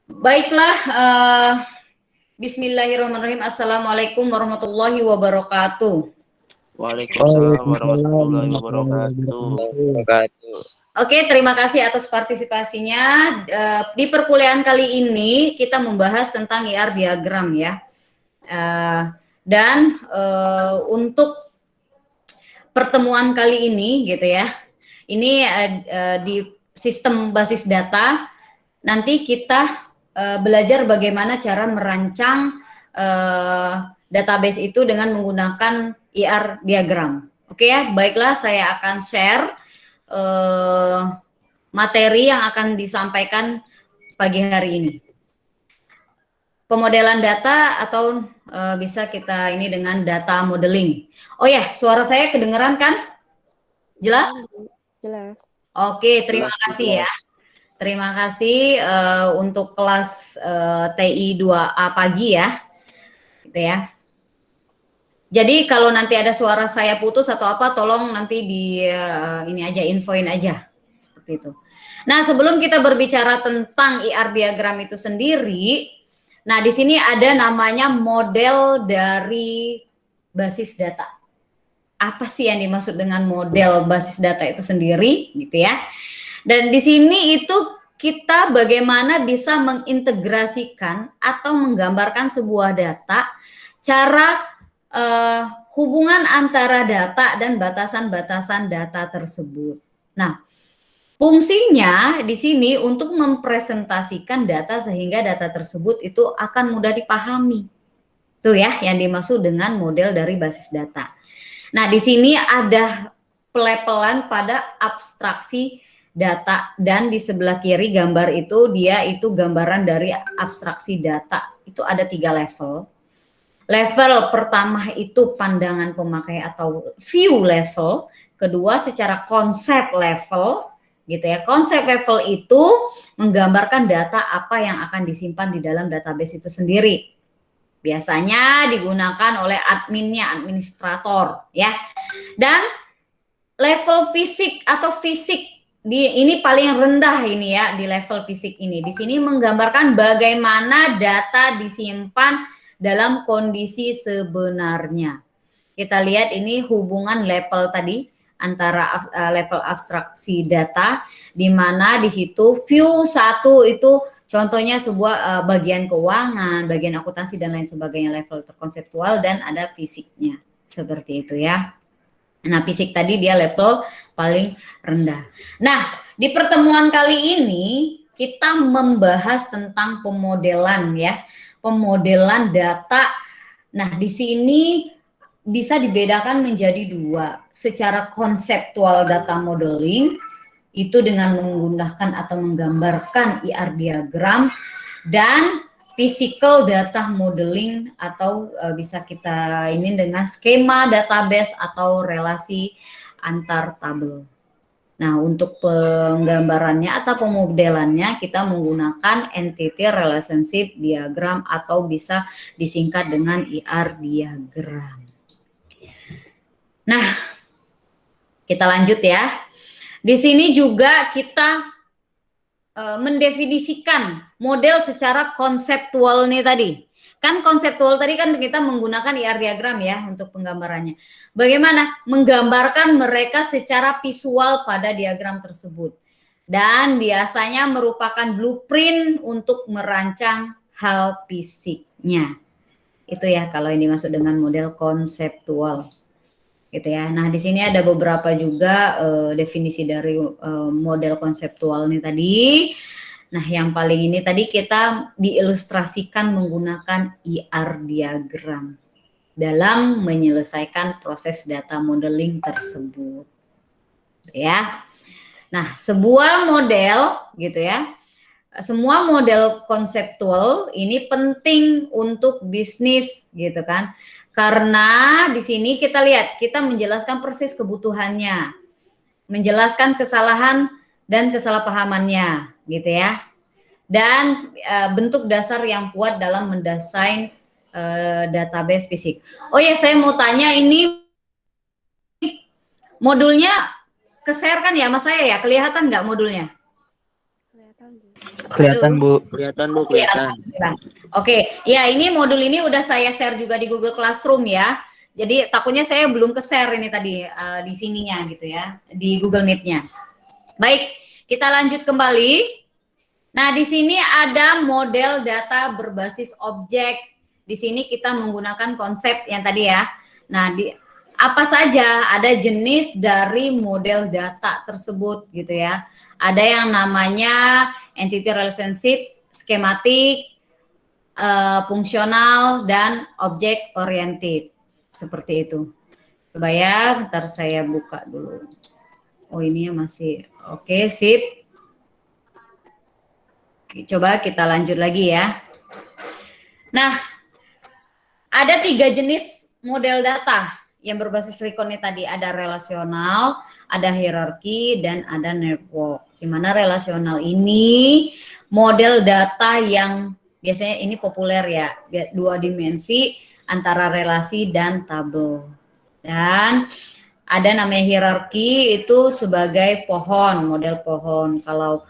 Baiklah, bismillahirrahmanirrahim. Assalamualaikum warahmatullahi wabarakatuh. Waalaikumsalam Waalaikumsalam warahmatullahi warahmatullahi wabarakatuh. wabarakatuh. Oke, terima kasih atas partisipasinya. Di perkuliahan kali ini kita membahas tentang IR diagram ya. Dan untuk pertemuan kali ini gitu ya, ini di sistem basis data. Nanti kita belajar bagaimana cara merancang database itu dengan menggunakan IR diagram. Oke ya, baiklah saya akan share materi yang akan disampaikan pagi hari ini. Pemodelan data atau bisa kita ini dengan data modeling. Oh ya, suara saya kedengeran kan? Jelas? Jelas. Oke, terima Jelas, kasih ya. jelas. Terima kasih untuk kelas TI 2A pagi ya. Gitu ya. Jadi kalau nanti ada suara saya putus atau apa, tolong nanti di ini aja, infoin aja. Seperti itu. Nah, sebelum kita berbicara tentang IR diagram itu sendiri, nah di sini ada namanya model dari basis data. Apa sih yang dimaksud dengan model basis data itu sendiri, gitu ya? Dan di sini itu kita bagaimana bisa mengintegrasikan atau menggambarkan sebuah data, cara hubungan antara data dan batasan-batasan data tersebut. Nah, fungsinya di sini untuk mempresentasikan data sehingga data tersebut itu akan mudah dipahami. Itu ya yang dimaksud dengan model dari basis data. Nah, di sini ada pelepelan pada abstraksi data dan di sebelah kiri gambar itu dia itu gambaran dari abstraksi data. Itu ada 3 level. Level pertama itu pandangan pemakai atau view level, kedua secara konsep level, gitu ya. Konsep level itu menggambarkan data apa yang akan disimpan di dalam database itu sendiri. Biasanya digunakan oleh adminnya, administrator, ya. Dan level fisik atau fisik ini paling rendah ini ya di level fisik ini. Di sini menggambarkan bagaimana data disimpan dalam kondisi sebenarnya. Kita lihat ini hubungan level tadi antara level abstraksi data, di mana di situ view 1 itu contohnya sebuah bagian keuangan, bagian akuntansi dan lain sebagainya, level terkonseptual, dan ada fisiknya seperti itu ya. Nah, fisik tadi dia level paling rendah. Nah, di pertemuan kali ini kita membahas tentang pemodelan ya, pemodelan data. Nah, di sini bisa dibedakan menjadi 2. Secara konseptual data modeling itu dengan menggunakan atau menggambarkan IR diagram, dan physical data modeling atau bisa kita ini dengan skema database atau relasi antar tabel. Nah, untuk penggambarannya atau pemodelannya kita menggunakan entity relationship diagram atau bisa disingkat dengan IR diagram. Nah, kita lanjut ya. Di sini juga kita mendefinisikan model secara konseptual nih tadi. Kan konseptual tadi kan kita menggunakan IR diagram ya untuk penggambarannya. Bagaimana menggambarkan mereka secara visual pada diagram tersebut. Dan biasanya merupakan blueprint untuk merancang hal fisiknya. Itu ya kalau ini dimaksud dengan model konseptual. Gitu ya. Nah, di sini ada beberapa juga definisi dari model konseptual nih tadi. Nah, yang paling ini tadi kita diilustrasikan menggunakan IR diagram dalam menyelesaikan proses data modeling tersebut. Ya. Nah, sebuah model gitu ya. Semua model konseptual ini penting untuk bisnis gitu kan. Karena di sini kita lihat, kita menjelaskan persis kebutuhannya, menjelaskan kesalahan dan kesalahpahamannya, gitu ya. Dan bentuk dasar yang kuat dalam mendesain database fisik. Oh ya, saya mau tanya ini modulnya ke-share kan ya sama saya ya? Kelihatan nggak modulnya? Kelihatan. Kelihatan, Bu. Kelihatan Bu, Iya, kelihatan. alhamdulillah. Oke, ya ini modul ini udah saya share juga di Google Classroom ya. Jadi takutnya saya belum ke-share ini tadi di sininya gitu ya, di Google Meet-nya. Baik, kita lanjut kembali. Nah, di sini ada model data berbasis objek. Di sini kita menggunakan konsep yang tadi ya. Nah, apa saja ada jenis dari model data tersebut gitu ya. Ada yang namanya entity relationship, skematik, fungsional, dan object oriented. Seperti itu. Coba ya, bentar saya buka dulu. Oh, ini masih oke, sip. Oke, coba kita lanjut lagi ya. Nah, ada 3 jenis model data yang berbasis recon ini tadi. Ada relasional, ada hierarki, dan ada network. Di mana relasional ini model data yang biasanya ini populer ya, 2 dimensi antara relasi dan tabel. Dan ada namanya hierarki itu sebagai pohon, model pohon. Kalau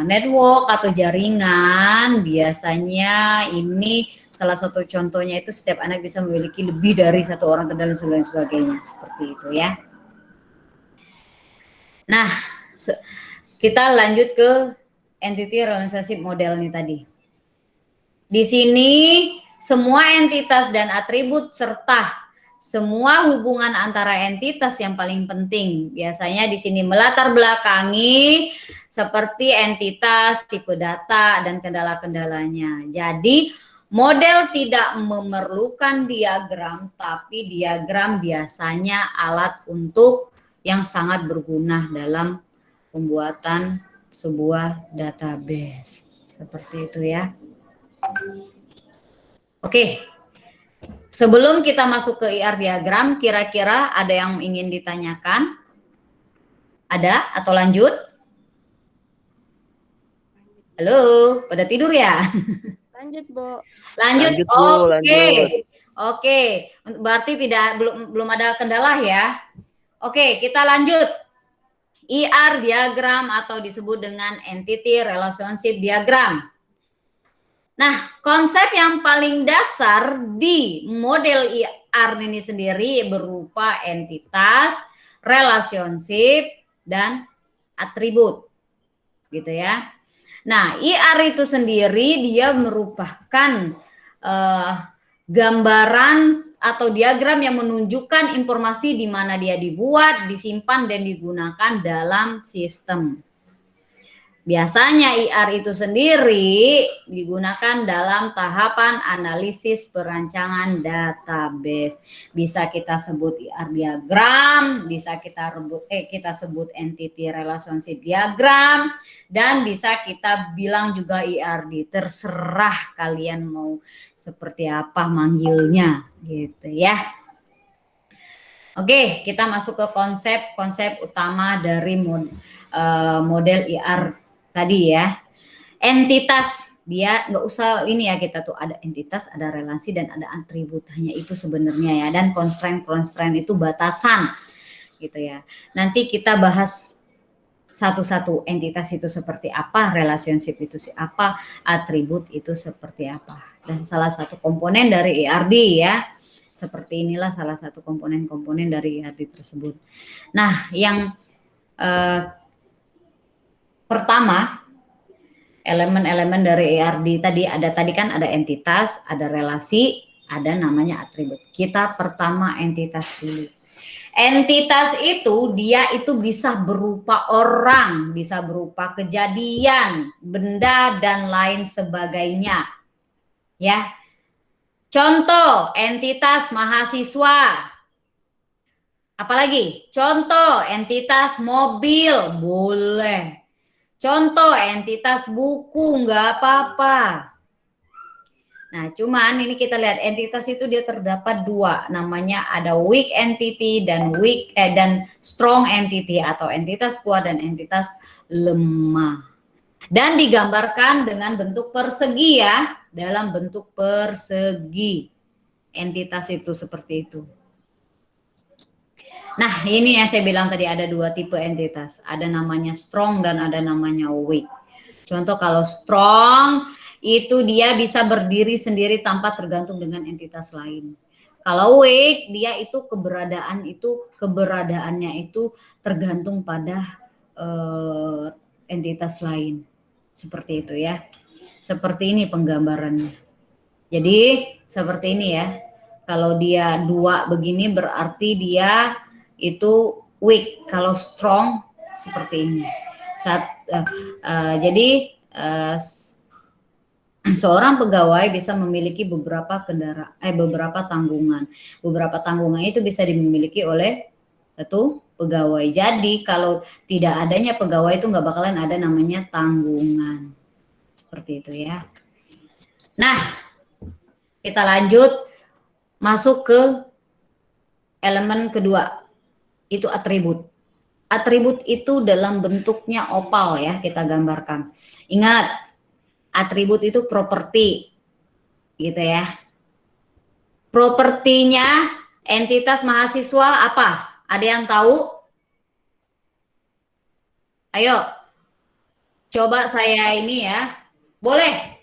network atau jaringan biasanya ini salah satu contohnya itu setiap anak bisa memiliki lebih dari 1 orang kendali dan sebagainya, seperti itu ya. Nah, kita lanjut ke entity relationship model nih tadi. Di sini semua entitas dan atribut serta semua hubungan antara entitas yang paling penting biasanya di sini melatar belakangi seperti entitas, tipe data, dan kendala-kendalanya. Jadi model tidak memerlukan diagram, tapi diagram biasanya alat untuk yang sangat berguna dalam pembuatan sebuah database. Seperti itu ya. Oke. Sebelum kita masuk ke IR diagram, kira-kira ada yang ingin ditanyakan? Ada atau lanjut? Halo, pada tidur ya? Lanjut, Bu. Lanjut. Lanjut, Bu, Oke. lanjut. Oke, berarti belum ada kendala ya. Oke, kita lanjut. IR diagram atau disebut dengan entity relationship diagram. Nah, konsep yang paling dasar di model IR ini sendiri berupa entitas, relationship, dan atribut. Gitu ya. Nah, IR itu sendiri dia merupakan gambaran atau diagram yang menunjukkan informasi di mana dia dibuat, disimpan, dan digunakan dalam sistem. Biasanya IR itu sendiri digunakan dalam tahapan analisis perancangan database. Bisa kita sebut IR diagram, bisa kita sebut entity relationship diagram, dan bisa kita bilang juga IRD. Terserah kalian mau seperti apa manggilnya, gitu ya. Oke, kita masuk ke konsep utama dari model IR tadi ya. Entitas, dia nggak usah ini ya, kita tuh ada entitas, ada relasi, dan ada atribut. Hanya itu sebenarnya ya. Dan constraint itu batasan gitu ya. Nanti kita bahas satu-satu, entitas itu seperti apa, relationship itu apa, atribut itu seperti apa. Dan salah satu komponen dari IRD ya. Seperti inilah salah satu komponen-komponen dari IRD tersebut. Nah, yang pertama, elemen-elemen dari IRD tadi kan ada entitas, ada relasi, ada namanya atribut. Kita pertama entitas dulu. Entitas itu dia itu bisa berupa orang, bisa berupa kejadian, benda, dan lain sebagainya. Ya. Contoh, entitas mahasiswa. Apalagi? Contoh, entitas mobil, boleh. Contoh, entitas buku, nggak apa-apa. Nah, cuman ini kita lihat entitas itu dia terdapat 2, namanya ada weak entity dan strong entity, atau entitas kuat dan entitas lemah. Dan digambarkan dengan bentuk persegi ya, dalam bentuk persegi. Entitas itu seperti itu. Nah, ini yang saya bilang tadi ada 2 tipe entitas. Ada namanya strong dan ada namanya weak. Contoh kalau strong itu dia bisa berdiri sendiri tanpa tergantung dengan entitas lain. Kalau weak dia itu keberadaannya itu tergantung pada entitas lain. Seperti itu ya. Seperti ini penggambarannya. Jadi seperti ini ya. Kalau dia 2 begini berarti dia itu weak. Kalau strong seperti ini. Jadi seorang pegawai bisa memiliki beberapa beberapa tanggungan. Beberapa tanggungan itu bisa dimiliki oleh satu pegawai. Jadi kalau tidak adanya pegawai itu nggak bakalan ada namanya tanggungan. Seperti itu ya. Nah, kita lanjut masuk ke elemen kedua. Itu atribut. Atribut itu dalam bentuknya opal ya, kita gambarkan. Ingat, atribut itu properti, gitu ya. Propertinya entitas mahasiswa apa? Ada yang tahu? Ayo, coba saya ini ya. Boleh,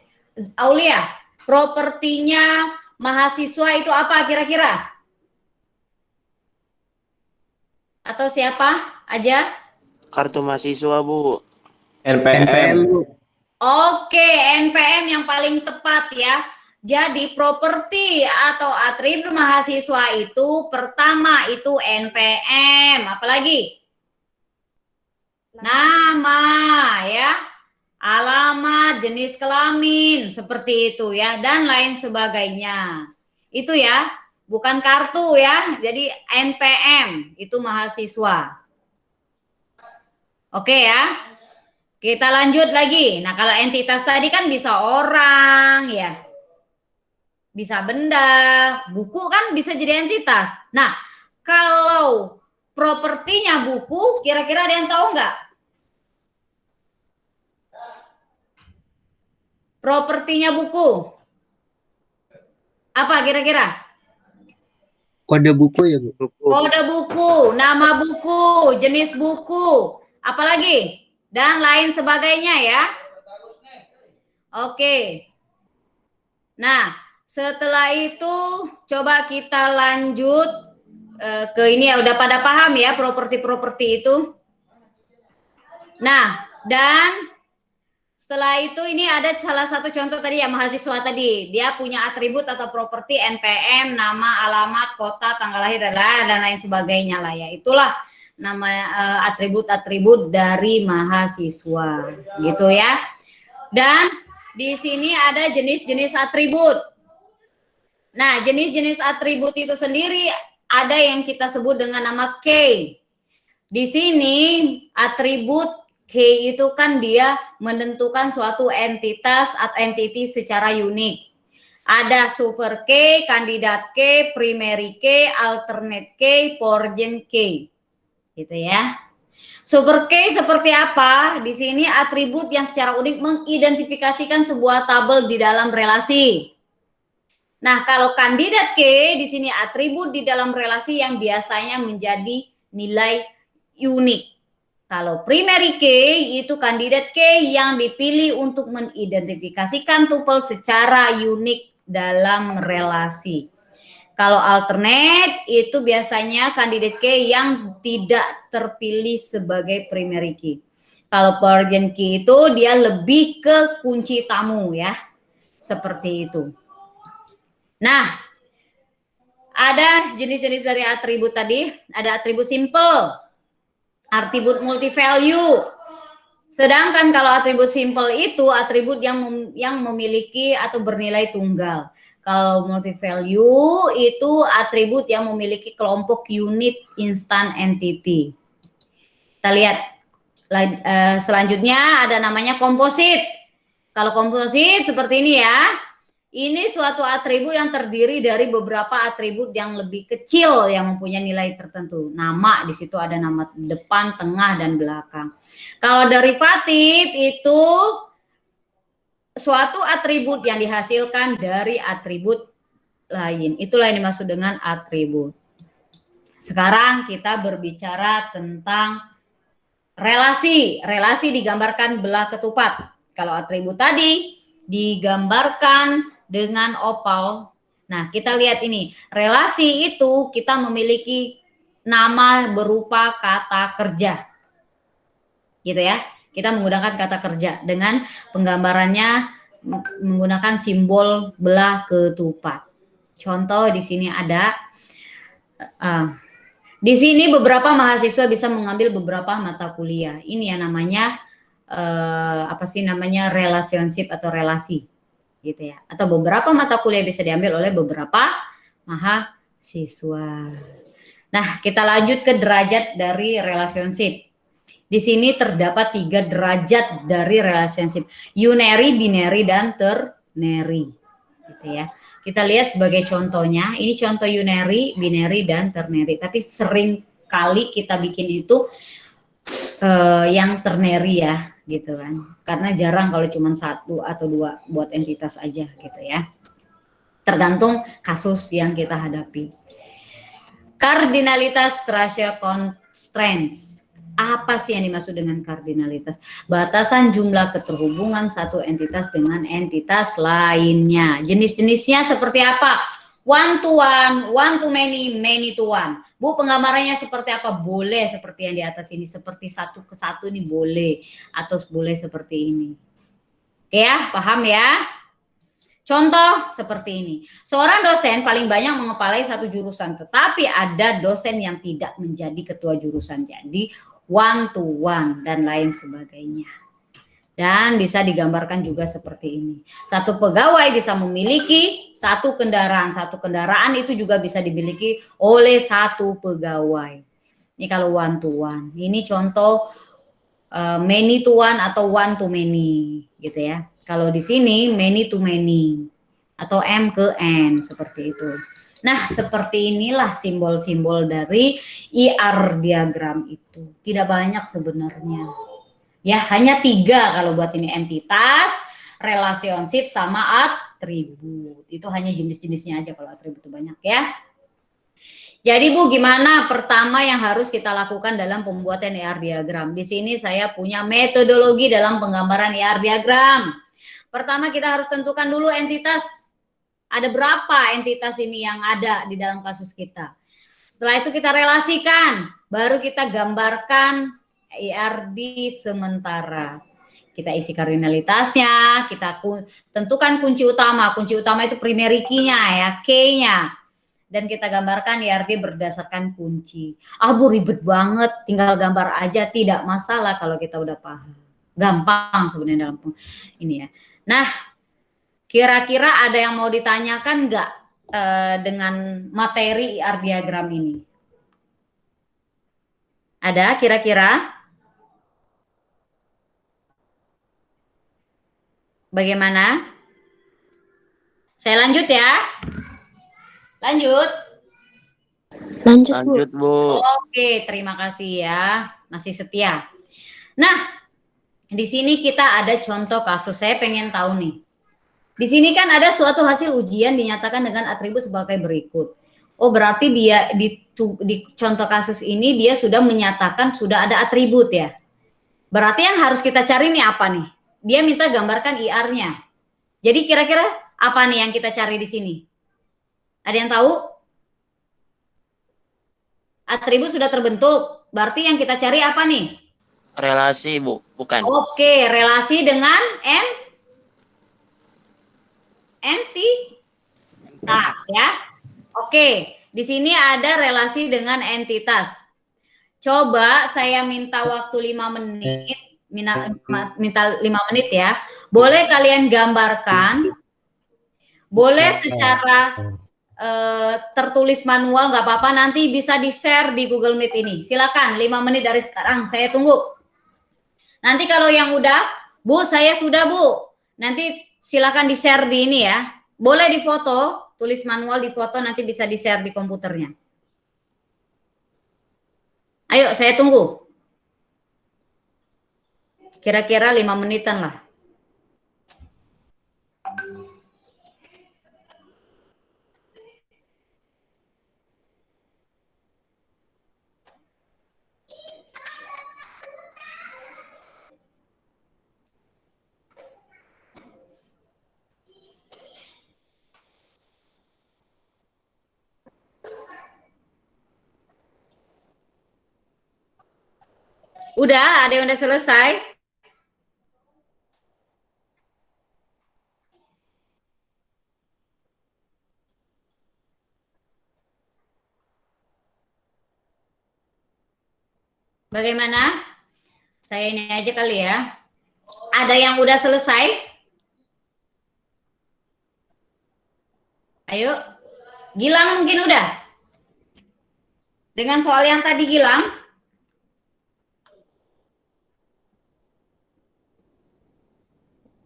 Aulia, propertinya mahasiswa itu apa kira-kira? Atau siapa aja? Kartu mahasiswa, Bu. NPM. Oke, NPM yang paling tepat ya. Jadi properti atau atribut mahasiswa itu pertama itu NPM, apalagi? Nama ya, alamat, jenis kelamin, seperti itu ya, dan lain sebagainya. Itu ya, bukan kartu ya, jadi NPM itu mahasiswa. Oke ya. Kita lanjut lagi. Nah, kalau entitas tadi kan bisa orang ya. Bisa benda, buku kan bisa jadi entitas. Nah, kalau propertinya buku, kira-kira ada yang tahu nggak? Propertinya buku. Apa kira-kira? Kode buku ya, Bu? Kode buku, nama buku, jenis buku, apalagi? Dan lain sebagainya ya. Oke. Nah, setelah itu coba kita lanjut ke ini ya, udah pada paham ya properti-properti itu. Nah, dan setelah itu ini ada salah satu contoh tadi ya, mahasiswa tadi. Dia punya atribut atau properti NPM, nama, alamat, kota, tanggal lahir, dan lain sebagainya lah ya. Itulah nama atribut-atribut dari mahasiswa gitu ya. Dan di sini ada jenis-jenis atribut. Nah, jenis-jenis atribut itu sendiri ada yang kita sebut dengan nama K. Di sini atribut K itu kan dia menentukan suatu entitas atau entity secara unik. Ada super K, kandidat K, primary K, alternate K, foreign K. Gitu ya. Super K seperti apa? Di sini atribut yang secara unik mengidentifikasikan sebuah tabel di dalam relasi. Nah, kalau kandidat K di sini atribut di dalam relasi yang biasanya menjadi nilai unik. Kalau primary K itu kandidat K yang dipilih untuk mengidentifikasikan tuple secara unik dalam relasi. Kalau alternate itu biasanya kandidat K yang tidak terpilih sebagai primary key. Kalau foreign key itu dia lebih ke kunci tamu ya. Seperti itu. Nah, ada jenis-jenis dari atribut tadi. Ada atribut simple, atribut multi value. Sedangkan kalau atribut simple itu atribut yang memiliki atau bernilai tunggal. Kalau multi value itu atribut yang memiliki kelompok unit instant entity. Kita lihat selanjutnya ada namanya komposit. Kalau komposit seperti ini ya. Ini suatu atribut yang terdiri dari beberapa atribut yang lebih kecil yang mempunyai nilai tertentu. Nama, di situ ada nama depan, tengah, dan belakang. Kalau derivatif itu suatu atribut yang dihasilkan dari atribut lain. Itulah yang dimaksud dengan atribut. Sekarang kita berbicara tentang relasi. Relasi digambarkan belah ketupat. Kalau atribut tadi digambarkan dengan opal. Nah, kita lihat ini. Relasi itu kita memiliki nama berupa kata kerja. Gitu ya. Kita menggunakan kata kerja dengan penggambarannya menggunakan simbol belah ketupat. Contoh di sini ada di sini beberapa mahasiswa bisa mengambil beberapa mata kuliah. Ini yang namanya apa sih namanya relationship atau relasi gitu ya. Atau beberapa mata kuliah bisa diambil oleh beberapa mahasiswa. Nah, kita lanjut ke derajat dari relationship. Di sini terdapat 3 derajat dari relationship, unary, binary, dan ternary. Gitu ya. Kita lihat sebagai contohnya, ini contoh unary, binary, dan ternary. Tapi sering kali kita bikin itu yang ternary ya, gitu kan. Karena jarang kalau cuma 1 atau 2 buat entitas aja gitu ya. Tergantung kasus yang kita hadapi. Kardinalitas ratio constraints. Apa sih yang dimaksud dengan kardinalitas? Batasan jumlah keterhubungan satu entitas dengan entitas lainnya. Jenis-jenisnya seperti apa? One to many, many to one. Bu, penggambarannya seperti apa? Boleh seperti yang di atas ini, seperti 1 ke 1 ini boleh, atau boleh seperti ini. Oke ya, paham ya? Contoh seperti ini. Seorang dosen paling banyak mengepalai 1 jurusan, tetapi ada dosen yang tidak menjadi ketua jurusan. Jadi one to one dan lain sebagainya. Dan bisa digambarkan juga seperti ini. 1 pegawai bisa memiliki 1 kendaraan. 1 kendaraan itu juga bisa dimiliki oleh 1 pegawai. Ini kalau one to one. Ini contoh many to one atau one to many gitu ya. Kalau di sini many to many atau M ke N seperti itu. Nah, seperti inilah simbol-simbol dari IR diagram itu. Tidak banyak sebenarnya. Ya, hanya 3 kalau buat ini entitas, relationship sama atribut. Itu hanya jenis-jenisnya aja, kalau atribut itu banyak ya. Jadi Bu, gimana pertama yang harus kita lakukan dalam pembuatan IR diagram? Di sini saya punya metodologi dalam penggambaran IR diagram. Pertama kita harus tentukan dulu entitas. Ada berapa entitas ini yang ada di dalam kasus kita. Setelah itu kita relasikan, baru kita gambarkan IRD sementara. Kita isi kardinalitasnya, kita tentukan kunci utama. Kunci utama itu primary key-nya ya, K-nya. Dan kita gambarkan IRD berdasarkan kunci. Ah Bu, ribet banget, tinggal gambar aja, tidak masalah kalau kita udah paham. Gampang sebenarnya dalam ini ya. Nah, kira-kira ada yang mau ditanyakan nggak dengan materi IR diagram ini? Ada kira-kira? Bagaimana? Saya lanjut ya. Lanjut. Lanjut, Bu. Oke, terima kasih ya. Masih setia. Nah, di sini kita ada contoh kasus. Saya pengen tahu nih. Di sini kan ada suatu hasil ujian dinyatakan dengan atribut sebagai berikut. Oh, berarti dia di contoh kasus ini dia sudah menyatakan sudah ada atribut ya. Berarti yang harus kita cari nih apa nih? Dia minta gambarkan IR-nya. Jadi kira-kira apa nih yang kita cari di sini? Ada yang tahu? Atribut sudah terbentuk. Berarti yang kita cari apa nih? Relasi, Bu. Bukan. Oke, relasi dengan entitas ya. Oke, di sini ada relasi dengan entitas. Coba saya minta waktu 5 menit, minta 5 menit ya. Boleh kalian gambarkan, boleh secara tertulis manual nggak apa-apa, nanti bisa di-share di Google Meet ini. Silakan 5 menit dari sekarang, saya tunggu. Nanti kalau yang udah, Bu, saya sudah Bu. Nanti silakan di-share di ini ya. Boleh difoto, tulis manual di foto, nanti bisa di-share di komputernya. Ayo, saya tunggu. Kira-kira 5 menitan lah. Udah, ada yang udah selesai? Bagaimana? Saya ini aja kali ya. Ada yang udah selesai? Ayo. Gilang mungkin udah? Dengan soal yang tadi Gilang?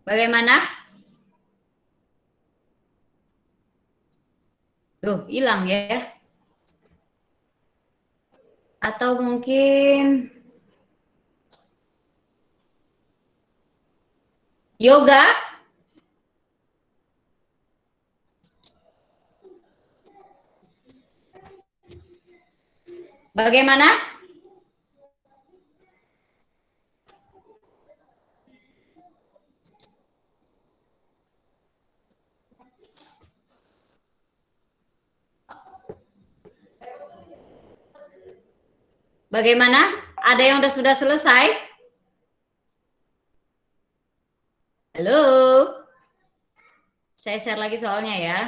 Bagaimana? Tuh, hilang ya. Atau mungkin yoga? Bagaimana? Bagaimana? Ada yang sudah selesai? Halo? Saya share lagi soalnya ya.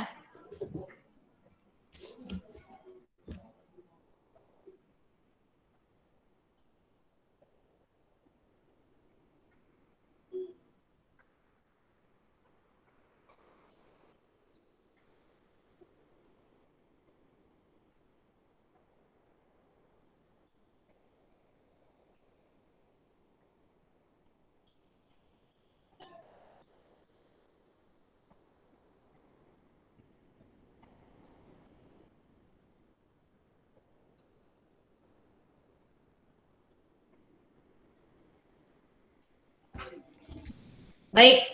Baik.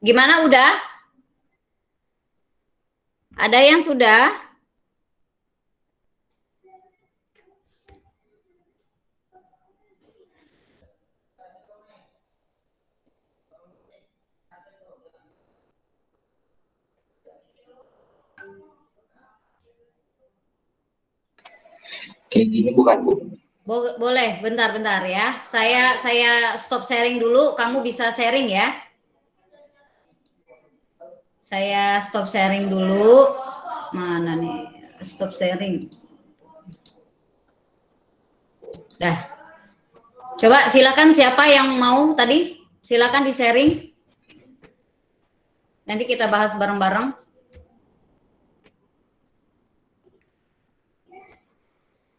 Gimana udah? Ada yang sudah? Kayak gini bukan, Bu? Boleh, bentar ya. Saya stop sharing dulu, kamu bisa sharing ya. Saya stop sharing dulu. Mana nih? Stop sharing. Dah. Coba silakan siapa yang mau tadi? Silakan di-sharing. Nanti kita bahas bareng-bareng.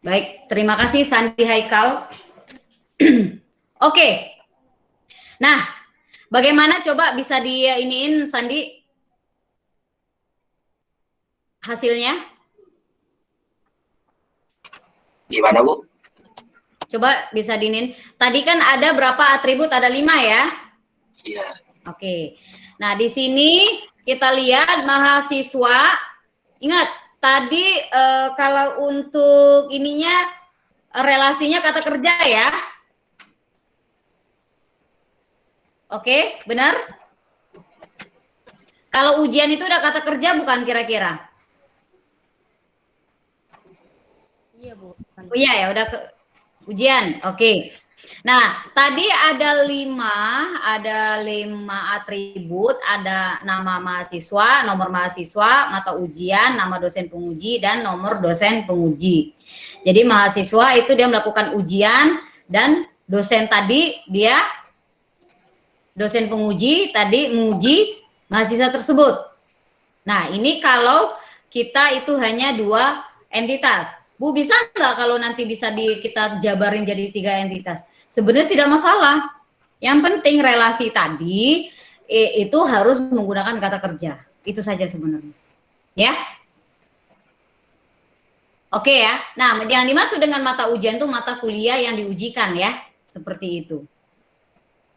Baik, terima kasih Sandi Haikal. Oke. Nah, bagaimana coba bisa iniin Sandi hasilnya? Gimana, Bu? Coba bisa diinin. Tadi kan ada berapa atribut? Ada 5 ya? Iya. Oke. Nah, di sini kita lihat mahasiswa. Ingat, tadi kalau untuk ininya relasinya kata kerja ya. Oke, benar? Kalau ujian itu udah kata kerja bukan kira-kira? Iya, Bu. Oh iya ya, udah ujian. Oke. Nah, tadi ada 5 atribut, ada nama mahasiswa, nomor mahasiswa, mata ujian, nama dosen penguji, dan nomor dosen penguji. Jadi mahasiswa itu dia melakukan ujian, dan dosen tadi dia, dosen penguji tadi menguji mahasiswa tersebut. Nah, ini kalau kita itu hanya 2 entitas. Bu, bisa nggak kalau nanti bisa kita jabarin jadi 3 entitas? Sebenarnya tidak masalah. Yang penting relasi tadi itu harus menggunakan kata kerja. Itu saja sebenarnya. Ya. Oke ya. Nah, yang dimaksud dengan mata ujian itu mata kuliah yang diujikan ya. Seperti itu.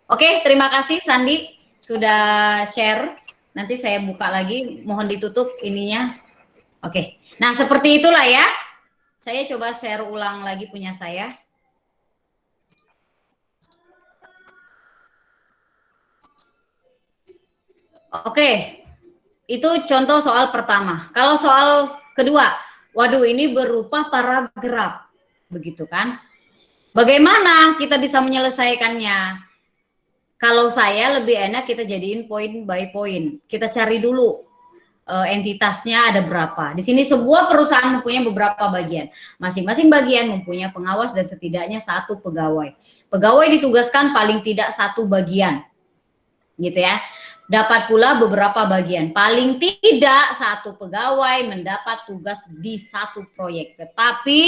Oke, terima kasih Sandi sudah share. Nanti saya buka lagi. Mohon ditutup ininya. Oke. Nah, seperti itulah ya. Saya coba share ulang lagi punya saya. Oke, itu contoh soal pertama. Kalau soal kedua, waduh ini berupa paragraf, begitu kan? Bagaimana kita bisa menyelesaikannya? Kalau saya lebih enak kita jadiin point by point. Kita cari dulu entitasnya ada berapa. Di sini sebuah perusahaan mempunyai beberapa bagian. Masing-masing bagian mempunyai pengawas dan setidaknya satu pegawai. Pegawai ditugaskan paling tidak satu bagian. Gitu ya. Dapat pula beberapa bagian. Paling tidak satu pegawai mendapat tugas di satu proyek. Tetapi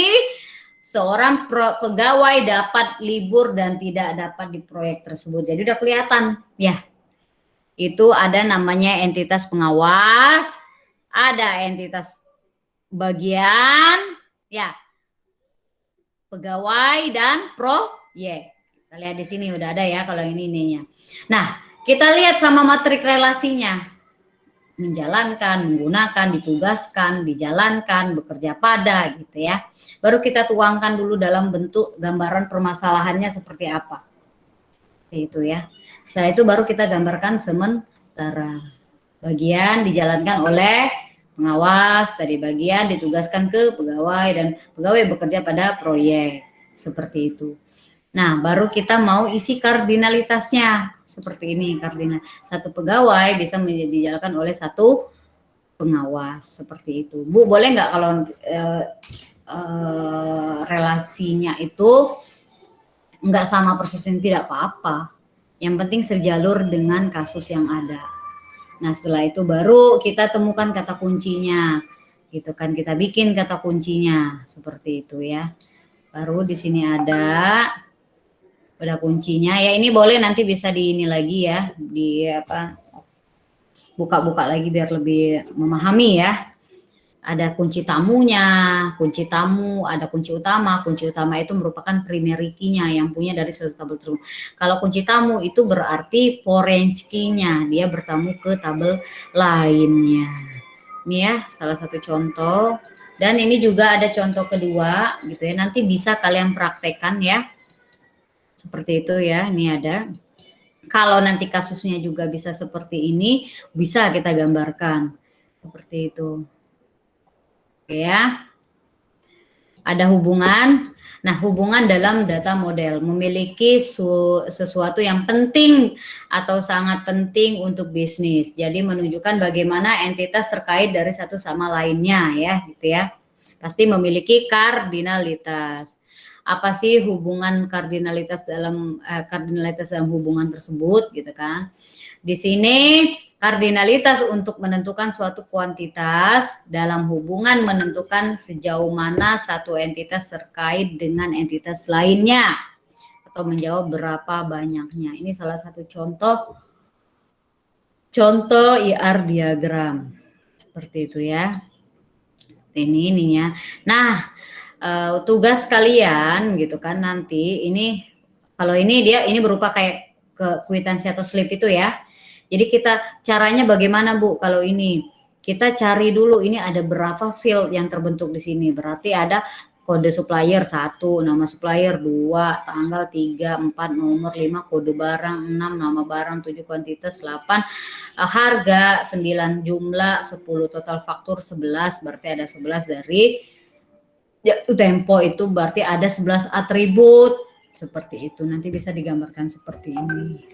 seorang pegawai dapat libur dan tidak dapat di proyek tersebut. Jadi udah kelihatan ya. Itu ada namanya entitas pengawas, ada entitas bagian, ya, pegawai dan proyek. Kita lihat di sini udah ada ya kalau ini ininya. Nah, kita lihat sama matrik relasinya. Menjalankan, menggunakan, ditugaskan, dijalankan, bekerja pada gitu ya. Baru kita tuangkan dulu dalam bentuk gambaran permasalahannya seperti apa. Itu ya. Setelah itu baru kita gambarkan sementara. Bagian dijalankan oleh pengawas, tadi bagian ditugaskan ke pegawai dan pegawai bekerja pada proyek. Seperti itu. Nah, baru kita mau isi kardinalitasnya. Seperti ini kardinal. Satu pegawai bisa dijalankan oleh satu pengawas. Seperti itu. Bu, boleh nggak kalau relasinya itu nggak sama persis, tidak apa-apa. Yang penting sejalur dengan kasus yang ada. Nah, setelah itu baru kita temukan kata kuncinya. Gitu kan, kita bikin kata kuncinya seperti itu ya. Baru di sini ada udah kuncinya ya. Ini boleh nanti bisa di ini lagi ya, di apa? Buka-buka lagi biar lebih memahami ya. Ada kunci tamunya, kunci tamu, ada kunci utama. Kunci utama itu merupakan primary key-nya yang punya dari suatu tabel tertentu. Kalau kunci tamu itu berarti foreign key-nya, dia bertamu ke tabel lainnya. Ini ya salah satu contoh. Dan ini juga ada contoh kedua gitu ya. Nanti bisa kalian praktekkan ya. Seperti itu ya. Ini ada. Kalau nanti kasusnya juga bisa seperti ini, bisa kita gambarkan. Seperti itu. Ya, ada hubungan. Nah, hubungan dalam data model memiliki sesuatu yang penting atau sangat penting untuk bisnis. Jadi menunjukkan bagaimana entitas terkait dari satu sama lainnya ya, gitu ya. Pasti memiliki kardinalitas. Apa sih hubungan kardinalitas dalam hubungan tersebut, gitu kan? Di sini kardinalitas untuk menentukan suatu kuantitas dalam hubungan menentukan sejauh mana satu entitas terkait dengan entitas lainnya atau menjawab berapa banyaknya. Ini salah satu contoh IR diagram seperti itu ya. Ini ininya. Nah, tugas kalian gitu kan nanti ini kalau ini berupa kayak kwitansi atau slip itu ya. Jadi kita caranya bagaimana Bu? Kalau ini kita cari dulu ini ada berapa field yang terbentuk di sini. Berarti ada kode supplier 1, nama supplier 2, tanggal 3, 4, nomor 5, kode barang 6, nama barang 7, kuantitas 8, harga 9, jumlah 10, total faktur 11. Berarti ada 11 dari ya, tempo itu berarti ada 11 atribut. Seperti itu. Nanti bisa digambarkan seperti ini.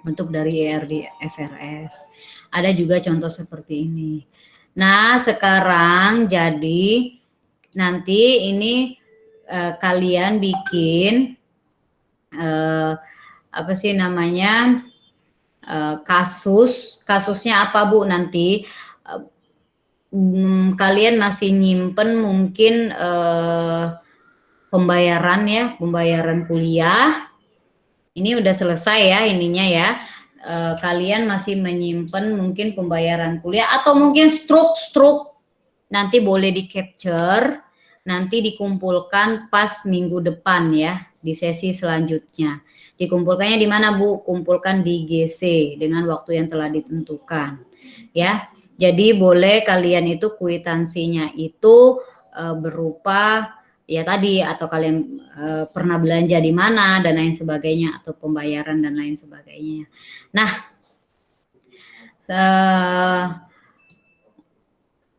Bentuk dari ERD FRS. Ada juga contoh seperti ini. Nah, sekarang jadi nanti ini kalian bikin apa sih namanya kasusnya apa Bu nanti kalian masih nyimpen mungkin pembayaran kuliah. Ini udah selesai ya ininya ya. Kalian masih menyimpan mungkin pembayaran kuliah atau mungkin struk nanti boleh di capture, nanti dikumpulkan pas minggu depan ya di sesi selanjutnya. Dikumpulkannya di mana Bu? Kumpulkan di GC dengan waktu yang telah ditentukan ya. Jadi boleh kalian itu kwitansinya itu berupa ya tadi atau kalian pernah belanja di mana dan lain sebagainya atau pembayaran dan lain sebagainya. Nah,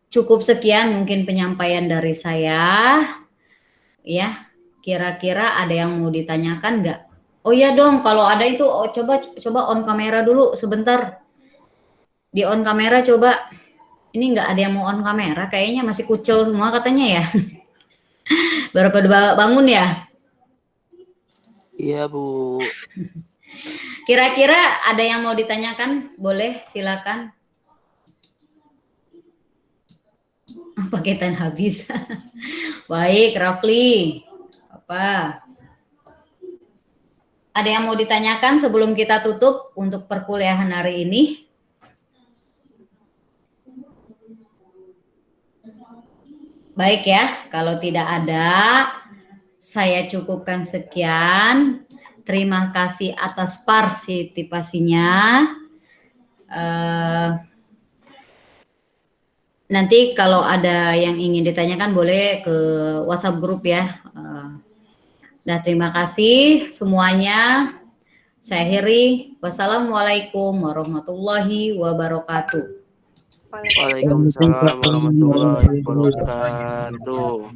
cukup sekian mungkin penyampaian dari saya ya. Kira-kira ada yang mau ditanyakan nggak? Oh iya dong, kalau ada itu coba on kamera dulu sebentar. Di on kamera coba. Ini nggak ada yang mau on kamera, kayaknya masih kucel semua katanya ya. Baru pada bangun ya. Iya, Bu. Kira-kira ada yang mau ditanyakan? Boleh, silakan. Paketan habis. Baik, Rafli. Apa? Ada yang mau ditanyakan sebelum kita tutup untuk perkuliahan hari ini? Baik ya, kalau tidak ada, saya cukupkan sekian. Terima kasih atas partisipasinya. Nanti kalau ada yang ingin ditanyakan boleh ke WhatsApp grup ya. Nah, terima kasih semuanya. Saya akhiri. Wassalamualaikum warahmatullahi wabarakatuh. Waalaikumsalam warahmatullahi wabarakatuh.